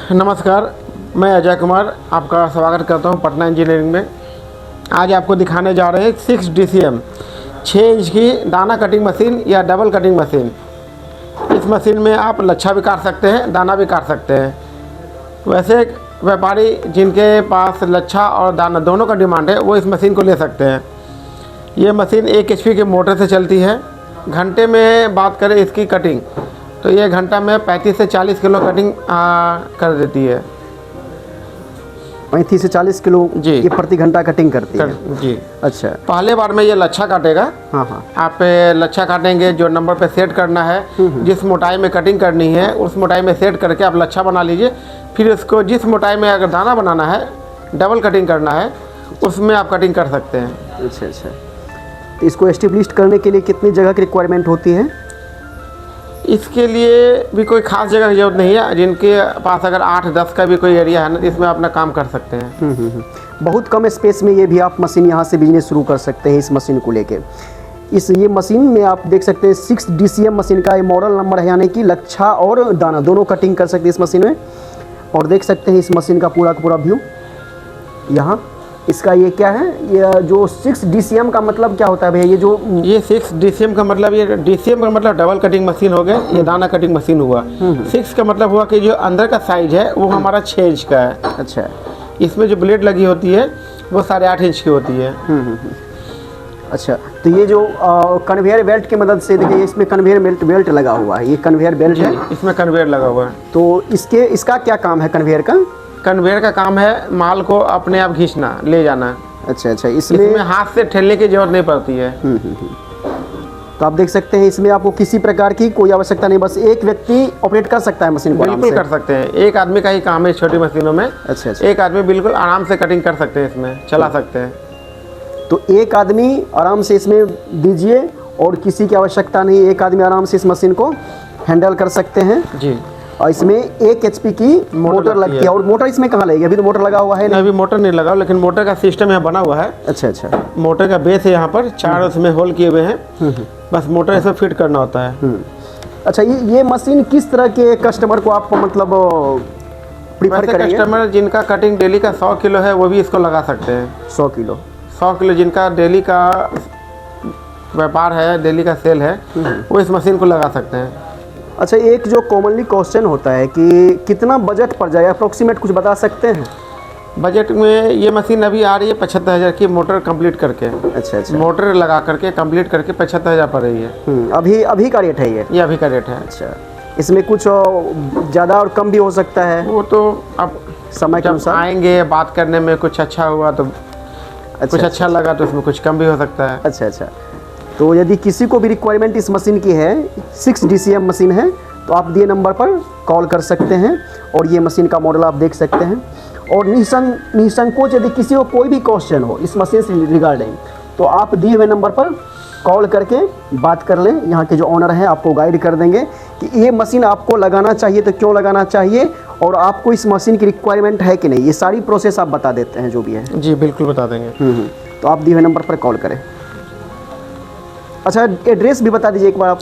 नमस्कार, मैं अजय कुमार आपका स्वागत करता हूं पटना इंजीनियरिंग में। आज आपको दिखाने जा रहे हैं 6 DCM 6 इंच की दाना कटिंग मशीन या डबल कटिंग मशीन। इस मशीन में आप लच्छा भी काट सकते हैं, दाना भी काट सकते हैं। वैसे व्यापारी जिनके पास लच्छा और दाना दोनों का डिमांड है वो इस मशीन को ले सकते हैं। ये मशीन 1 HP के मोटर से चलती है। घंटे में बात करें इसकी कटिंग तो ये घंटा में 35 से 40 किलो कटिंग कर देती है। 35 से 40 किलो जी ये प्रति घंटा कटिंग करती है। जी। अच्छा, पहले बार में ये लच्छा काटेगा। हाँ। आप लच्छा काटेंगे, जो नंबर पे सेट करना है, जिस मोटाई में कटिंग करनी है उस मोटाई में सेट करके आप लच्छा बना लीजिए। फिर इसको जिस मोटाई में अगर दाना बनाना है, डबल कटिंग करना है, उसमें आप कटिंग कर सकते हैं। अच्छा। तो इसको एस्टेब्लिश करने के लिए कितनी जगह की रिक्वायरमेंट होती है? इसके लिए भी कोई ख़ास जगह की जरूरत नहीं है। जिनके पास अगर 8-10 का भी कोई एरिया है ना, इसमें अपना काम कर सकते हैं। बहुत कम स्पेस में ये भी आप मशीन यहाँ से बिजनेस शुरू कर सकते हैं। इस मशीन को लेके ये मशीन में आप देख सकते हैं 6 DCM मशीन का ये मॉडल नंबर है, यानी कि लच्छा और दाना दोनों कटिंग कर सकते हैं इस मशीन में। और देख सकते हैं इस मशीन का पूरा व्यू यहाँ। इसका ये क्या है, ये जो 6 DCM का मतलब क्या होता है भैया? ये 6 DCM का मतलब, ये DCM का मतलब डबल कटिंग मशीन हो गया, ये दाना कटिंग मशीन हुआ। 6 का मतलब हुआ कि जो अंदर का साइज है वो हमारा 6 इंच का है। अच्छा, इसमें जो ब्लेड लगी होती है वो 8.5 इंच की होती है। अच्छा, तो ये जो कन्वेयर बेल्ट की मदद से, देखिए इसमें कन्वेयर बेल्ट लगा हुआ है, ये कन्वेयर बेल्ट है। इसमें कन्वेयर लगा हुआ है। तो इसका क्या काम है कन्वेयर का? कन्वेयर का काम है माल को अपने आप खींचना, ले जाना। अच्छा, इसमें हाथ से ठेलने की जरूरत नहीं पड़ती है। तो आप देख सकते हैं इसमें आपको किसी प्रकार की कोई आवश्यकता नहीं, बस एक व्यक्ति ऑपरेट कर सकता है मशीन को। बिल्कुल कर सकते हैं, एक आदमी का ही काम है इस छोटी मशीनों में। अच्छा। एक आदमी बिल्कुल आराम से कटिंग कर सकते हैं, इसमें चला सकते हैं। तो एक आदमी आराम से इसमें दीजिए और किसी की आवश्यकता नहीं, एक आदमी आराम से इस मशीन को हैंडल कर सकते हैं जी। और इसमें 1 HP की मोटर लगती है। और मोटर इसमें कहाँ लगेगी? अभी तो मोटर लगा हुआ है नहीं, अभी मोटर नहीं लगा, लेकिन मोटर का सिस्टम यहाँ बना हुआ है। अच्छा। मोटर का बेस है, यहाँ पर 4 उसमें होल किए हुए हैं। बस मोटर इसमें फिट करना होता है। अच्छा, ये मशीन किस तरह के कस्टमर को आप मतलब प्रीफर करेंगे? कस्टमर जिनका कटिंग डेली का 100 किलो है वो भी इसको लगा सकते हैं। 100 किलो जिनका डेली का व्यापार है, डेली का सेल है, वो इस मशीन को लगा सकते हैं। अच्छा, एक जो कॉमनली क्वेश्चन होता है कि कितना बजट पड़ जाएगा, अप्रोक्सीमेट कुछ बता सकते हैं? बजट में ये मशीन अभी आ रही है 75,000 की, मोटर कंप्लीट करके। अच्छा। मोटर लगा करके कंप्लीट करके 75,000 पड़ रही है। अभी का रेट है ये अभी का रेट है। अच्छा, इसमें कुछ ज़्यादा और कम भी हो सकता है? वो तो अब समय के अनुसार आएंगे, बात करने में कुछ अच्छा हुआ तो कुछ अच्छा लगा तो इसमें कुछ कम भी हो सकता है। अच्छा। तो यदि किसी को भी रिक्वायरमेंट इस मशीन की है, 6 DCM मशीन है, तो आप दिए नंबर पर कॉल कर सकते हैं और ये मशीन का मॉडल आप देख सकते हैं। और निसंकोच यदि किसी को कोई भी क्वेश्चन हो इस मशीन से रिगार्डिंग, तो आप दिए हुए नंबर पर कॉल करके बात कर लें। यहाँ के जो ऑनर हैं आपको गाइड कर देंगे कि ये मशीन आपको लगाना चाहिए तो क्यों लगाना चाहिए, और आपको इस मशीन की रिक्वायरमेंट है कि नहीं, ये सारी प्रोसेस आप बता देते हैं जो भी है। जी बिल्कुल बता देंगे। तो आप दिए हुए नंबर पर कॉल करें। अच्छा, एड्रेस भी बता दीजिए एक बार आप।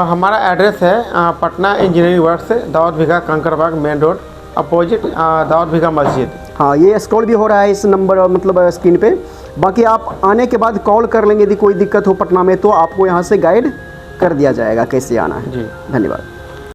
हमारा एड्रेस है Patna engineering works, Daud Bigha, Kankarbagh main road, opposite Daud Bigha मस्जिद। हाँ, ये स्क्रॉल भी हो रहा है इस नंबर मतलब स्क्रीन पे। बाकी आप आने के बाद कॉल कर लेंगे, यदि कोई दिक्कत हो पटना में तो आपको यहाँ से गाइड कर दिया जाएगा कैसे आना है। जी, धन्यवाद।